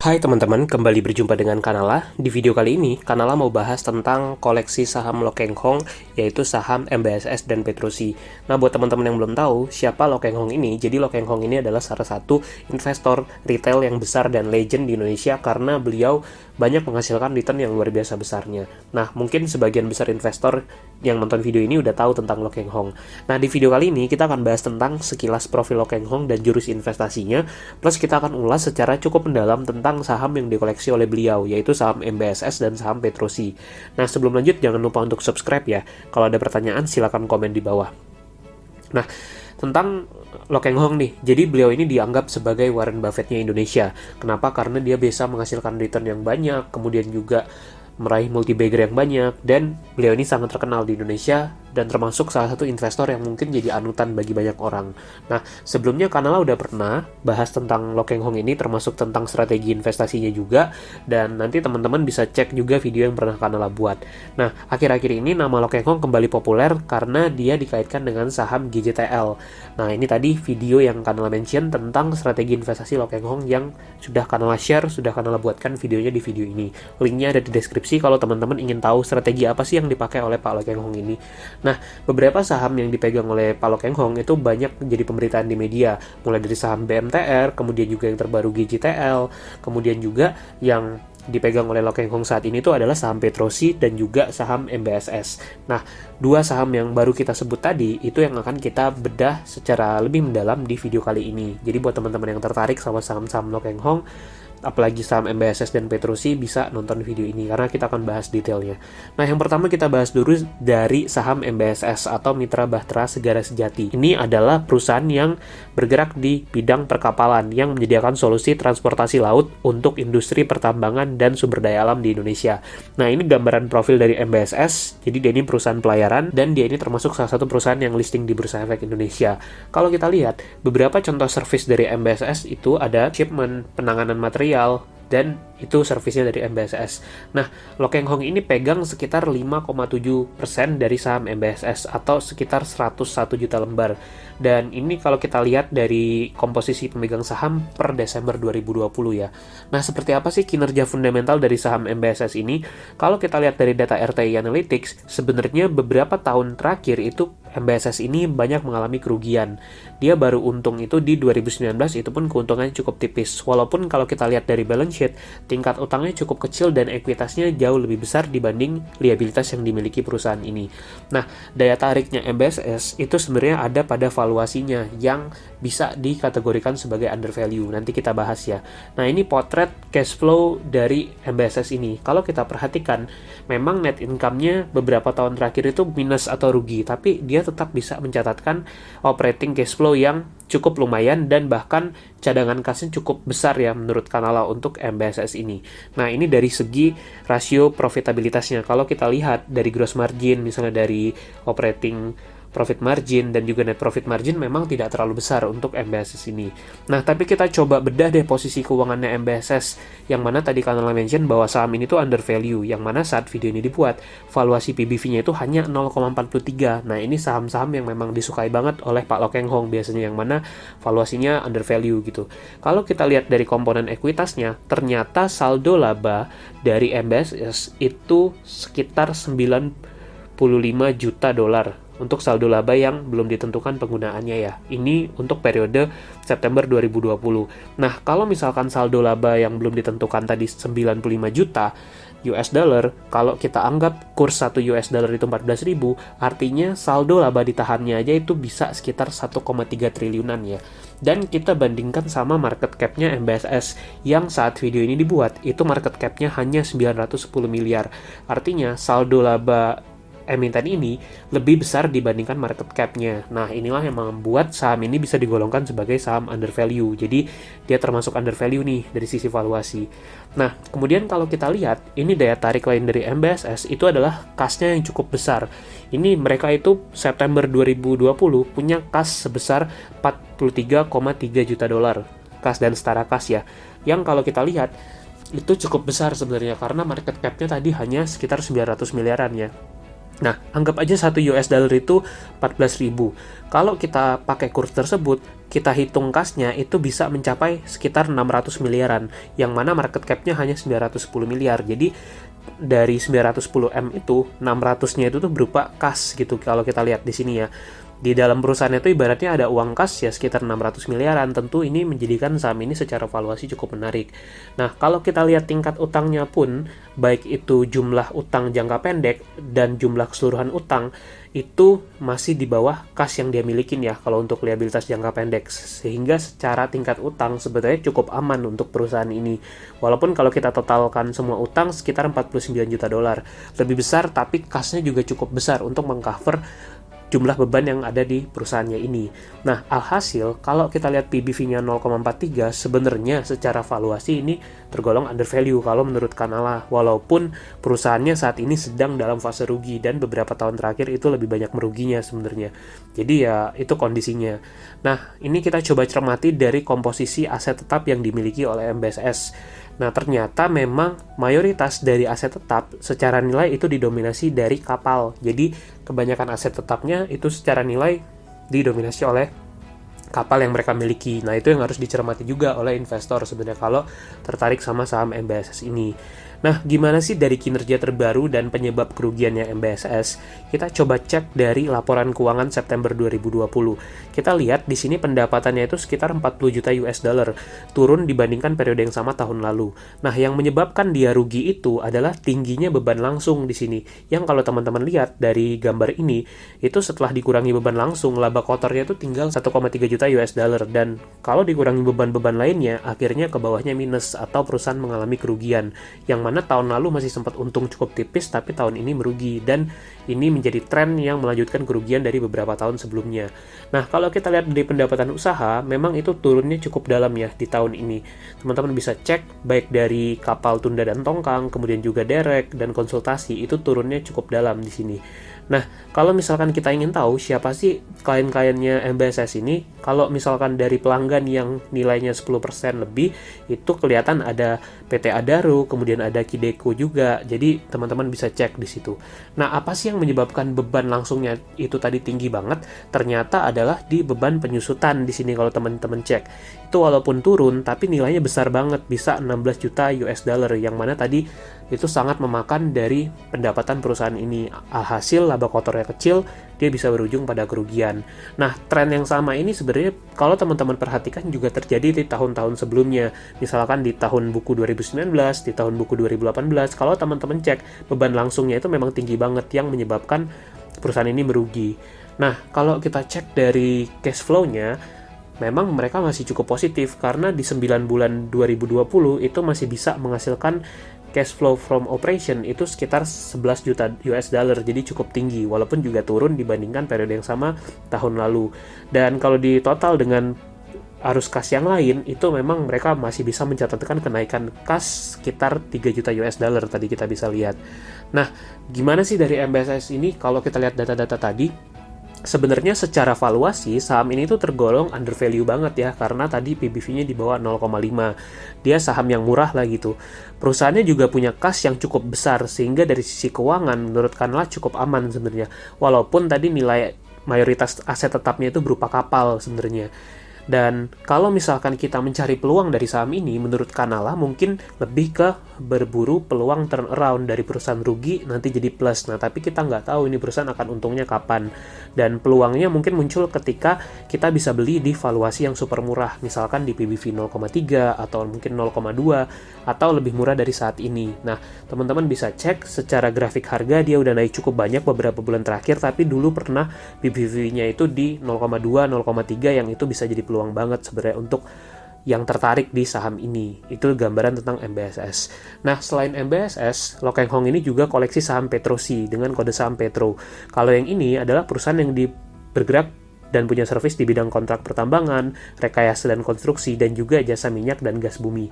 Hai teman-teman, kembali berjumpa dengan Kanala. Di video kali ini, Kanala mau bahas tentang koleksi saham Lo Keng Hong, yaitu saham MBSS dan Petrosi. Nah, buat teman-teman yang belum tahu, siapa Lo Keng Hong ini? Jadi Lo Keng Hong ini adalah salah satu investor retail yang besar dan legend di Indonesia karena beliau banyak menghasilkan return yang luar biasa besarnya. Nah, mungkin sebagian besar investor yang nonton video ini udah tahu tentang Lo Keng Hong. Nah, di video kali ini kita akan bahas tentang sekilas profil Lo Keng Hong dan jurus investasinya, plus kita akan ulas secara cukup mendalam tentang saham yang dikoleksi oleh beliau, yaitu saham MBSS dan saham Petrosi. Nah, sebelum lanjut, jangan lupa untuk subscribe ya. Kalau ada pertanyaan, silakan komen di bawah. Nah, tentang Lo Keng Hong nih, jadi beliau ini dianggap sebagai Warren Buffett-nya Indonesia. Kenapa? Karena dia bisa menghasilkan return yang banyak, kemudian juga meraih multi-bagger yang banyak, dan beliau ini sangat terkenal di Indonesia dan termasuk salah satu investor yang mungkin jadi anutan bagi banyak orang. Nah, sebelumnya Kanala udah pernah bahas tentang Lo Keng Hong ini, termasuk tentang strategi investasinya juga, dan nanti teman-teman bisa cek juga video yang pernah Kanala buat. Nah, akhir-akhir ini nama Lo Keng Hong kembali populer karena dia dikaitkan dengan saham GJTL. Nah, ini tadi video yang Kanala mention tentang strategi investasi Lo Keng Hong yang sudah Kanala share, sudah Kanala buatkan videonya di video ini. Linknya ada di deskripsi kalau teman-teman ingin tahu strategi apa sih yang dipakai oleh Pak Lo Keng Hong ini. Nah, beberapa saham yang dipegang oleh Pak Lo Keng Hong itu banyak menjadi pemberitaan di media, mulai dari saham BMTR, kemudian juga yang terbaru GJTL, kemudian juga yang dipegang oleh Lo Keng Hong saat ini itu adalah saham Petrosi dan juga saham MBSS. Nah, dua saham yang baru kita sebut tadi itu yang akan kita bedah secara lebih mendalam di video kali ini. Jadi buat teman-teman yang tertarik sama saham-saham Lo Keng Hong, apalagi saham MBSS dan Petrosi, bisa nonton video ini karena kita akan bahas detailnya. Nah, yang pertama kita bahas dulu dari saham MBSS atau Mitra Bahtera Segara Sejati. Ini adalah perusahaan yang bergerak di bidang perkapalan yang menyediakan solusi transportasi laut untuk industri pertambangan dan sumber daya alam di Indonesia. Nah, ini gambaran profil dari MBSS. Jadi dia ini perusahaan pelayaran dan dia ini termasuk salah satu perusahaan yang listing di Bursa Efek Indonesia. Kalau kita lihat, beberapa contoh service dari MBSS itu ada shipment, penanganan material, dan itu servisnya dari MBSS. Nah, Lo Keng Hong ini pegang sekitar 5,7% dari saham MBSS atau sekitar 101 juta lembar. Dan ini kalau kita lihat dari komposisi pemegang saham per Desember 2020 ya. Nah, seperti apa sih kinerja fundamental dari saham MBSS ini? Kalau kita lihat dari data RTI Analytics, sebenarnya beberapa tahun terakhir itu MBSS ini banyak mengalami kerugian. Dia baru untung itu di 2019, itu pun keuntungannya cukup tipis. Walaupun kalau kita lihat dari balance sheet, tingkat utangnya cukup kecil dan ekuitasnya jauh lebih besar dibanding liabilitas yang dimiliki perusahaan ini. Nah, daya tariknya MBSS itu sebenarnya ada pada valuasinya yang bisa dikategorikan sebagai undervalue. Nanti kita bahas ya. Nah, ini potret cash flow dari MBSS ini. Kalau kita perhatikan, memang net income-nya beberapa tahun terakhir itu minus atau rugi, tapi dia tetap bisa mencatatkan operating cash flow yang cukup lumayan dan bahkan cadangan kasnya cukup besar ya menurut Kanala untuk MBSS ini. Nah, ini dari segi rasio profitabilitasnya. Kalau kita lihat dari gross margin, misalnya dari operating profit margin dan juga net profit margin memang tidak terlalu besar untuk MBSS ini. Nah, tapi kita coba bedah deh posisi keuangannya MBSS, yang mana tadi Kanala mention bahwa saham ini tuh undervalue, yang mana saat video ini dibuat, valuasi PBV-nya itu hanya 0,43. Nah, ini saham-saham yang memang disukai banget oleh Pak Lo Keng Hong biasanya, yang mana valuasinya undervalue gitu. Kalau kita lihat dari komponen ekuitasnya, ternyata saldo laba dari MBSS itu sekitar 95 juta dolar untuk saldo laba yang belum ditentukan penggunaannya ya. Ini untuk periode September 2020. Nah, kalau misalkan saldo laba yang belum ditentukan tadi 95 juta US dollar, kalau kita anggap kurs 1 US dollar itu 14.000, artinya saldo laba ditahannya aja itu bisa sekitar 1,3 triliunan ya. Dan kita bandingkan sama market cap-nya MBSS yang saat video ini dibuat, itu market cap-nya hanya 910 miliar. Artinya saldo laba emiten ini lebih besar dibandingkan market cap-nya. Nah, inilah yang membuat saham ini bisa digolongkan sebagai saham undervalue. Jadi, dia termasuk undervalue nih dari sisi valuasi. Nah, kemudian kalau kita lihat, ini daya tarik lain dari MBSS itu adalah kasnya yang cukup besar. Ini mereka itu September 2020 punya kas sebesar 43,3 juta dolar. Kas dan setara kas ya. Yang kalau kita lihat, itu cukup besar sebenarnya karena market cap-nya tadi hanya sekitar 900 miliaran ya. Nah, anggap aja 1 US dollar itu 14.000. Kalau kita pakai kurs tersebut, kita hitung kasnya itu bisa mencapai sekitar 600 miliaran, yang mana market cap-nya hanya 910 miliar. Jadi dari 910 M itu 600-nya itu tuh berupa kas gitu kalau kita lihat di sini ya. Di dalam perusahaan itu ibaratnya ada uang kas ya sekitar 600 miliaran. Tentu ini menjadikan saham ini secara valuasi cukup menarik. Nah, kalau kita lihat tingkat utangnya pun, baik itu jumlah utang jangka pendek dan jumlah keseluruhan utang, itu masih di bawah kas yang dia milikin ya kalau untuk liabilitas jangka pendek. Sehingga secara tingkat utang sebenarnya cukup aman untuk perusahaan ini. Walaupun kalau kita totalkan semua utang sekitar 49 juta dolar. Lebih besar tapi kasnya juga cukup besar untuk mengcover jumlah beban yang ada di perusahaannya ini. Nah, alhasil kalau kita lihat PBV-nya 0,43, sebenarnya secara valuasi ini tergolong under value kalau menurut Canala, walaupun perusahaannya saat ini sedang dalam fase rugi dan beberapa tahun terakhir itu lebih banyak meruginya sebenarnya. Jadi ya itu kondisinya. Nah, ini kita coba cermati dari komposisi aset tetap yang dimiliki oleh MBSS. Nah, ternyata memang mayoritas dari aset tetap secara nilai itu didominasi dari kapal. Jadi, kebanyakan aset tetapnya itu secara nilai didominasi oleh kapal yang mereka miliki. Nah, itu yang harus dicermati juga oleh investor sebenarnya kalau tertarik sama saham MBSS ini. Nah, gimana sih dari kinerja terbaru dan penyebab kerugiannya MBSS? Kita coba cek dari laporan keuangan September 2020. Kita lihat di sini pendapatannya itu sekitar 40 juta US dollar, turun dibandingkan periode yang sama tahun lalu. Nah, yang menyebabkan dia rugi itu adalah tingginya beban langsung di sini. Yang kalau teman-teman lihat dari gambar ini, itu setelah dikurangi beban langsung, laba kotornya itu tinggal 1,3 juta US dollar. Dan kalau dikurangi beban-beban lainnya, akhirnya ke bawahnya minus atau perusahaan mengalami kerugian. Yang mana tahun lalu masih sempat untung cukup tipis, tapi tahun ini merugi, dan ini menjadi tren yang melanjutkan kerugian dari beberapa tahun sebelumnya. Nah, kalau kita lihat dari pendapatan usaha, memang itu turunnya cukup dalam ya di tahun ini. Teman-teman bisa cek baik dari kapal tunda dan tongkang, kemudian juga derek dan konsultasi, itu turunnya cukup dalam di sini. Nah, kalau misalkan kita ingin tahu siapa sih klien-kliennya MBSS ini, kalau misalkan dari pelanggan yang nilainya 10% lebih, itu kelihatan ada PT Adaro, kemudian ada Kideko juga. Jadi, teman-teman bisa cek di situ. Nah, apa sih yang menyebabkan beban langsungnya itu tadi tinggi banget? Ternyata adalah di beban penyusutan di sini kalau teman-teman cek. Itu walaupun turun, tapi nilainya besar banget, bisa 16 juta US dollar, yang mana tadi itu sangat memakan dari pendapatan perusahaan ini. Alhasil laba kotornya kecil, dia bisa berujung pada kerugian. Nah, tren yang sama ini sebenarnya kalau teman-teman perhatikan juga terjadi di tahun-tahun sebelumnya. Misalkan di tahun buku 2019, di tahun buku 2018, kalau teman-teman cek, beban langsungnya itu memang tinggi banget yang menyebabkan perusahaan ini merugi. Nah, kalau kita cek dari cash flow-nya, memang mereka masih cukup positif karena di 9 bulan 2020 itu masih bisa menghasilkan cash flow from operation itu sekitar 11 juta US dollar, jadi cukup tinggi walaupun juga turun dibandingkan periode yang sama tahun lalu. Dan kalau di total dengan arus kas yang lain, itu memang mereka masih bisa mencatatkan kenaikan kas sekitar 3 juta US dollar tadi kita bisa lihat. Nah, gimana sih dari MBSS ini kalau kita lihat data-data tadi? Sebenarnya secara valuasi, saham ini tuh tergolong under value banget ya, karena tadi PBV-nya di bawah 0,5. Dia saham yang murah lah gitu. Perusahaannya juga punya kas yang cukup besar, sehingga dari sisi keuangan menurut Canla cukup aman sebenarnya. Walaupun tadi nilai mayoritas aset tetapnya itu berupa kapal sebenarnya. Dan kalau misalkan kita mencari peluang dari saham ini, menurut Canala mungkin lebih ke berburu peluang turnaround dari perusahaan rugi nanti jadi plus. Nah, tapi kita nggak tahu ini perusahaan akan untungnya kapan. Dan peluangnya mungkin muncul ketika kita bisa beli di valuasi yang super murah, misalkan di PBV 0,3 atau mungkin 0,2 atau lebih murah dari saat ini. Nah, teman-teman bisa cek secara grafik harga dia udah naik cukup banyak beberapa bulan terakhir, tapi dulu pernah PBV-nya itu di 0,2, 0,3 yang itu bisa jadi peluang banget sebenarnya untuk yang tertarik di saham ini. Itu gambaran tentang MBSS. Nah, selain MBSS, Lokeng Hong ini juga koleksi saham Petrosi dengan kode saham Petro. Kalau yang ini adalah perusahaan yang bergerak dan punya servis di bidang kontrak pertambangan, rekayasa dan konstruksi, dan juga jasa minyak dan gas bumi.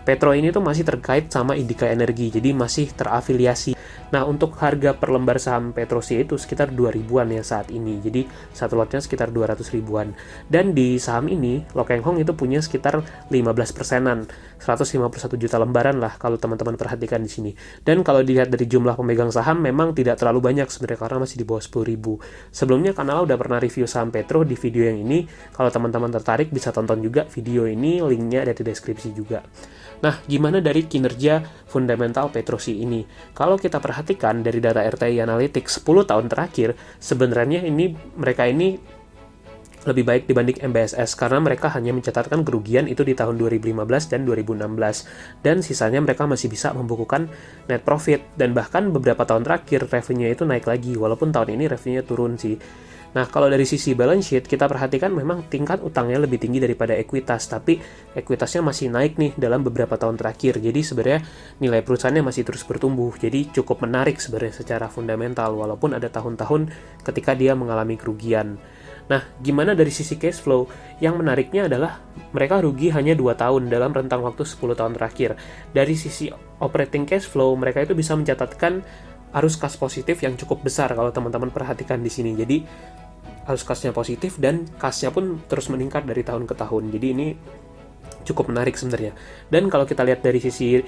Petro ini tuh masih terkait sama Indika Energi, jadi masih terafiliasi. Nah, untuk harga per lembar saham Petrosi itu sekitar 2.000-an ya saat ini. Jadi, satu lotnya sekitar 200 ribuan. Dan di saham ini, Lo Keng Hong itu punya sekitar 15%-an. 151 juta lembaran lah kalau teman-teman perhatikan di sini. Dan kalau dilihat dari jumlah pemegang saham memang tidak terlalu banyak sebenarnya karena masih di bawah 10.000. Sebelumnya kanal udah pernah review saham Petro di video yang ini. Kalau teman-teman tertarik bisa tonton juga video ini, linknya ada di deskripsi juga. Nah, gimana dari kinerja fundamental Petrosi ini? Kalau kita perhatikan dari data RTI Analytics 10 tahun terakhir, sebenarnya mereka ini lebih baik dibanding MBSS karena mereka hanya mencatatkan kerugian itu di tahun 2015 dan 2016 dan sisanya mereka masih bisa membukukan net profit dan bahkan beberapa tahun terakhir revenue itu naik lagi walaupun tahun ini revenue turun sih. Nah, kalau dari sisi balance sheet, kita perhatikan memang tingkat utangnya lebih tinggi daripada ekuitas, tapi ekuitasnya masih naik nih dalam beberapa tahun terakhir. Jadi sebenarnya nilai perusahaannya masih terus bertumbuh. Jadi cukup menarik sebenarnya secara fundamental, walaupun ada tahun-tahun ketika dia mengalami kerugian. Nah, gimana dari sisi cash flow? Yang menariknya adalah mereka rugi hanya 2 tahun dalam rentang waktu 10 tahun terakhir. Dari sisi operating cash flow, mereka itu bisa mencatatkan arus kas positif yang cukup besar kalau teman-teman perhatikan di sini. Jadi, arus kasnya positif dan kasnya pun terus meningkat dari tahun ke tahun. Jadi, ini cukup menarik sebenarnya. Dan kalau kita lihat dari sisi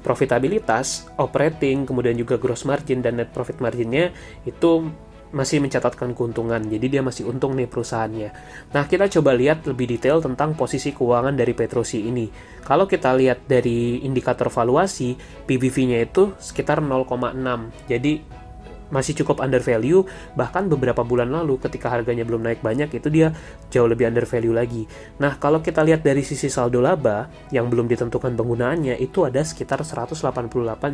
profitabilitas, operating, kemudian juga gross margin dan net profit marginnya itu masih mencatatkan keuntungan, jadi dia masih untung nih perusahaannya. Nah, kita coba lihat lebih detail tentang posisi keuangan dari Petrosi ini. Kalau kita lihat dari indikator valuasi, PBV-nya itu sekitar 0,6, jadi masih cukup under value, bahkan beberapa bulan lalu ketika harganya belum naik banyak itu dia jauh lebih under value lagi. Nah, kalau kita lihat dari sisi saldo laba yang belum ditentukan penggunaannya itu ada sekitar 188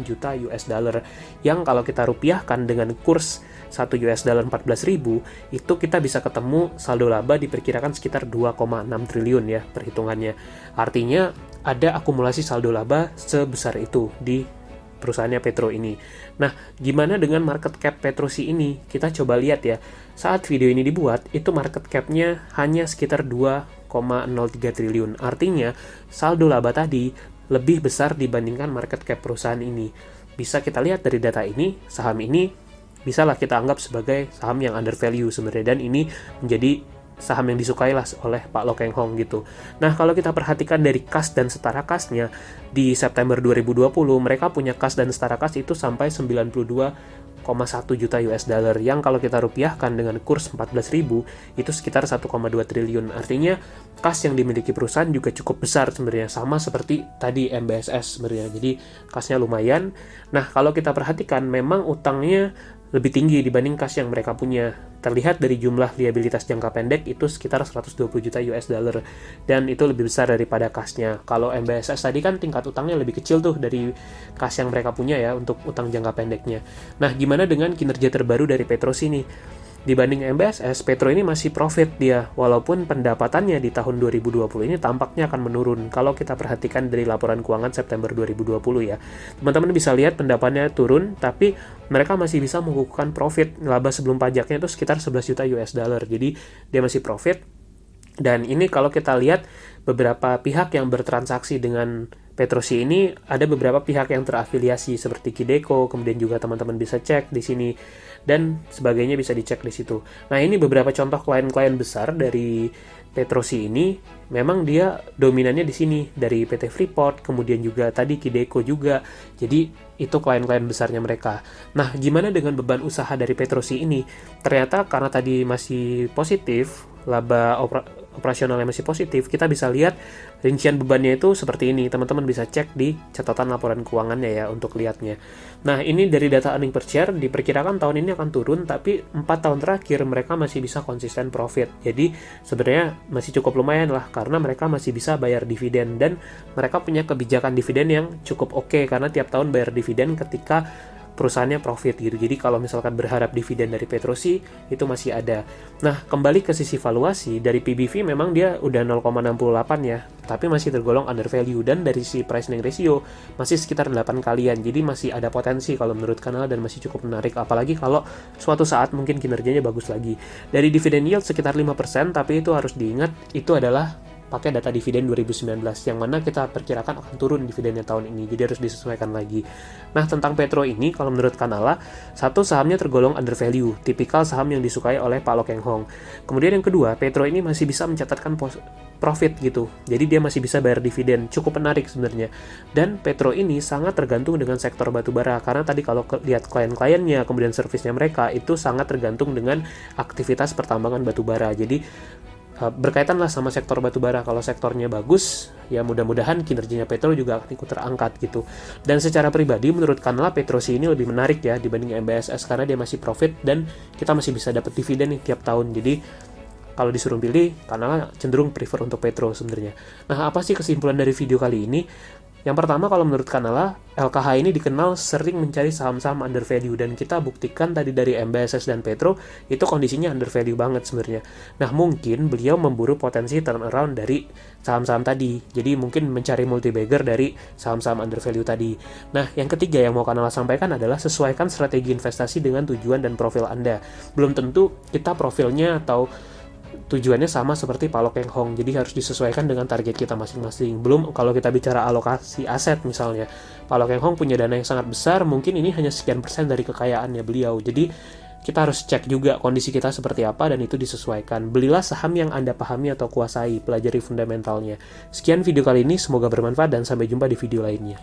juta US dollar yang kalau kita rupiahkan dengan kurs 1 US dollar 14.000 itu kita bisa ketemu saldo laba diperkirakan sekitar 2,6 triliun ya perhitungannya. Artinya ada akumulasi saldo laba sebesar itu di perusahaannya Petro ini. Nah, gimana dengan market cap Petrosi ini? Kita coba lihat ya. Saat video ini dibuat, itu market cap-nya hanya sekitar 2,03 triliun. Artinya, saldo laba tadi lebih besar dibandingkan market cap perusahaan ini. Bisa kita lihat dari data ini, saham ini bisalah kita anggap sebagai saham yang under value sebenarnya, dan ini menjadi saham yang disukai lah oleh Pak Lo Keng Hong gitu. Nah, kalau kita perhatikan dari kas dan setara kasnya, di September 2020 mereka punya kas dan setara kas itu sampai 92,1 juta US dollar yang kalau kita rupiahkan dengan kurs 14.000 itu sekitar 1,2 triliun. Artinya kas yang dimiliki perusahaan juga cukup besar sebenarnya, sama seperti tadi MBSS sebenarnya. Jadi kasnya lumayan. Nah, kalau kita perhatikan memang utangnya lebih tinggi dibanding kas yang mereka punya. Terlihat dari jumlah liabilitas jangka pendek itu sekitar 120 juta US dollar dan itu lebih besar daripada kasnya. Kalau MBSS tadi kan tingkat utangnya lebih kecil tuh dari kas yang mereka punya ya untuk utang jangka pendeknya. Nah, gimana dengan kinerja terbaru dari Petrosi nih? Dibanding MBSS, Petro ini masih profit dia, walaupun pendapatannya di tahun 2020 ini tampaknya akan menurun. Kalau kita perhatikan dari laporan keuangan September 2020 ya, teman-teman bisa lihat pendapatannya turun, tapi mereka masih bisa membukukan profit. Laba sebelum pajaknya itu sekitar 11 juta US dollar, jadi dia masih profit. Dan ini kalau kita lihat beberapa pihak yang bertransaksi dengan Petrosi ini, ada beberapa pihak yang terafiliasi seperti Kideko, kemudian juga teman-teman bisa cek di sini dan sebagainya bisa dicek di situ. Nah, ini beberapa contoh klien-klien besar dari Petrosi ini, memang dia dominannya di sini dari PT Freeport, kemudian juga tadi Kideko juga. Jadi itu klien-klien besarnya mereka. Nah, gimana dengan beban usaha dari Petrosi ini? Ternyata karena tadi masih positif, laba operasionalnya masih positif, kita bisa lihat rincian bebannya itu seperti ini. Teman-teman bisa cek di catatan laporan keuangannya ya untuk lihatnya. Nah, ini dari data earning per share diperkirakan tahun ini akan turun, tapi 4 tahun terakhir mereka masih bisa konsisten profit. Jadi sebenarnya masih cukup lumayan lah karena mereka masih bisa bayar dividen dan mereka punya kebijakan dividen yang cukup oke karena tiap tahun bayar dividen ketika perusahaannya profit gitu. Jadi kalau misalkan berharap dividen dari Petrosi itu masih ada. Nah, kembali ke sisi valuasi, dari PBV memang dia udah 0,68 ya, tapi masih tergolong under value, dan dari sisi price earning ratio masih sekitar 8 kalian. Jadi masih ada potensi kalau menurut kanal dan masih cukup menarik, apalagi kalau suatu saat mungkin kinerjanya bagus lagi. Dari dividen yield sekitar 5%, tapi itu harus diingat itu adalah pakai data dividen 2019, yang mana kita perkirakan akan turun dividennya tahun ini, jadi harus disesuaikan lagi. Nah, tentang Petro ini, kalau menurut Kanala, satu, sahamnya tergolong under value, tipikal saham yang disukai oleh Pak Lo Keng Hong. Kemudian yang kedua, Petro ini masih bisa mencatatkan profit gitu, jadi dia masih bisa bayar dividen, cukup menarik sebenarnya. Dan Petro ini sangat tergantung dengan sektor batubara, karena tadi kalau lihat klien-kliennya, kemudian servisnya mereka, itu sangat tergantung dengan aktivitas pertambangan batubara. Jadi berkaitan lah sama sektor batubara. Kalau sektornya bagus, ya mudah-mudahan kinerjanya Petro juga akan ikut terangkat gitu. Dan secara pribadi menurut Kanala, Petrosi ini lebih menarik ya dibanding MBSS, karena dia masih profit dan kita masih bisa dapat dividen nih tiap tahun. Jadi kalau disuruh pilih, Kanala cenderung prefer untuk Petro sebenarnya. Nah, apa sih kesimpulan dari video kali ini? Yang pertama, kalau menurut Kanala, LKH ini dikenal sering mencari saham-saham under value, dan kita buktikan tadi dari MBSS dan Petro itu kondisinya under value banget sebenarnya. Nah, mungkin beliau memburu potensi turnaround dari saham-saham tadi, jadi mungkin mencari multi bagger dari saham-saham under value tadi. Nah, yang ketiga yang mau Kanala sampaikan adalah sesuaikan strategi investasi dengan tujuan dan profil Anda. Belum tentu kita profilnya atau tujuannya sama seperti Pak Lo Keng Hong, jadi harus disesuaikan dengan target kita masing-masing. Belum kalau kita bicara alokasi aset misalnya, Pak Lo Keng Hong punya dana yang sangat besar, mungkin ini hanya sekian persen dari kekayaannya beliau. Jadi kita harus cek juga kondisi kita seperti apa, dan itu disesuaikan. Belilah saham yang Anda pahami atau kuasai, pelajari fundamentalnya. Sekian video kali ini, semoga bermanfaat dan sampai jumpa di video lainnya.